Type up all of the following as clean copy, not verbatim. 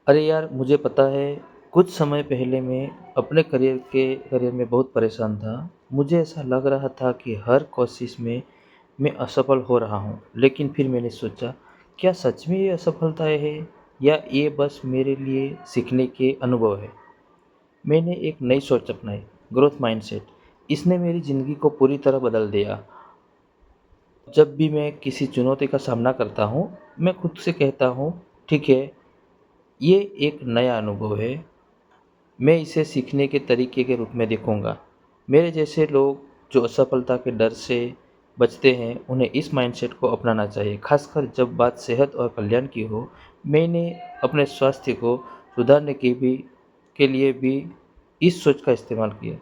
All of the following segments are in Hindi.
अरे यार, मुझे पता है, कुछ समय पहले मैं अपने करियर में बहुत परेशान था। मुझे ऐसा लग रहा था कि हर कोशिश में मैं असफल हो रहा हूँ। लेकिन फिर मैंने सोचा, क्या सच में ये असफलताएँ है या ये बस मेरे लिए सीखने के अनुभव है? मैंने एक नई सोच अपनाई, ग्रोथ माइंडसेट। इसने मेरी ज़िंदगी को पूरी तरह बदल दिया। जब भी मैं किसी चुनौती का सामना करता हूँ, मैं खुद से कहता हूँ, ठीक है, ये एक नया अनुभव है, मैं इसे सीखने के तरीके के रूप में देखूंगा। मेरे जैसे लोग जो असफलता के डर से बचते हैं, उन्हें इस माइंडसेट को अपनाना चाहिए, खासकर जब बात सेहत और कल्याण की हो। मैंने अपने स्वास्थ्य को सुधारने के लिए भी इस सोच का इस्तेमाल किया।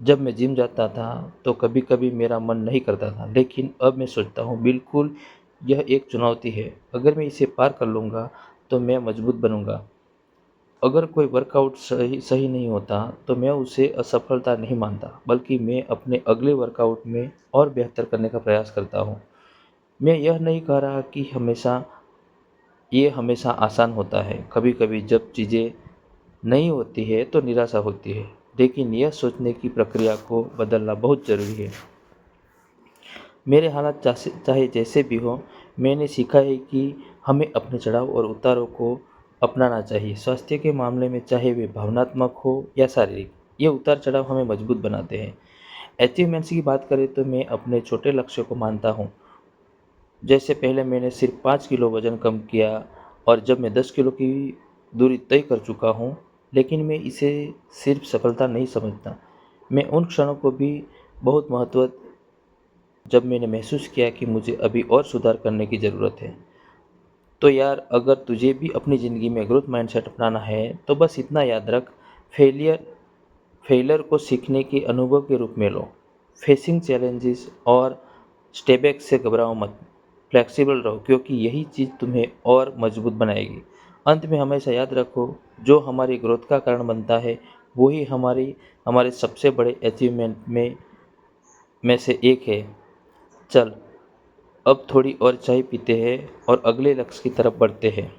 जब मैं जिम जाता था तो कभी कभी मेरा मन नहीं करता था, लेकिन अब मैं सोचता हूँ, बिल्कुल यह एक चुनौती है। अगर मैं इसे पार कर लूँगा तो मैं मजबूत बनूँगा। अगर कोई वर्कआउट सही सही नहीं होता तो मैं उसे असफलता नहीं मानता, बल्कि मैं अपने अगले वर्कआउट में और बेहतर करने का प्रयास करता हूँ। मैं यह नहीं कह रहा कि हमेशा आसान होता है। कभी कभी जब चीज़ें नहीं होती है तो निराशा होती है, लेकिन यह सोचने की प्रक्रिया को बदलना बहुत ज़रूरी है। मेरे हालात चाहे जैसे भी हों, मैंने सीखा है कि हमें अपने चढ़ाव और उतारों को अपनाना चाहिए। स्वास्थ्य के मामले में चाहे वे भावनात्मक हो या शारीरिक, ये उतार चढ़ाव हमें मजबूत बनाते हैं। अचीवमेंट्स की बात करें तो मैं अपने छोटे लक्ष्यों को मानता हूँ। जैसे पहले मैंने सिर्फ 5 किलो वज़न कम किया, और जब मैं 10 किलो की दूरी तय कर चुका हूँ। लेकिन मैं इसे सिर्फ सफलता नहीं समझता। मैं उन क्षणों को भी बहुत महत्व जब मैंने महसूस किया कि मुझे अभी और सुधार करने की ज़रूरत है। तो यार, अगर तुझे भी अपनी ज़िंदगी में ग्रोथ माइंडसेट अपनाना है तो बस इतना याद रख, फेलियर फेलियर को सीखने के अनुभव के रूप में लो। फेसिंग चैलेंजेस और स्टेबैक से घबराओ मत। फ्लेक्सिबल रहो, क्योंकि यही चीज़ तुम्हें और मजबूत बनाएगी। अंत में हमेशा याद रखो, जो हमारी ग्रोथ का कारण बनता है वही हमारे सबसे बड़े अचीवमेंट में से एक है। चल, अब थोड़ी और चाय पीते हैं और अगले लक्ष्य की तरफ बढ़ते हैं।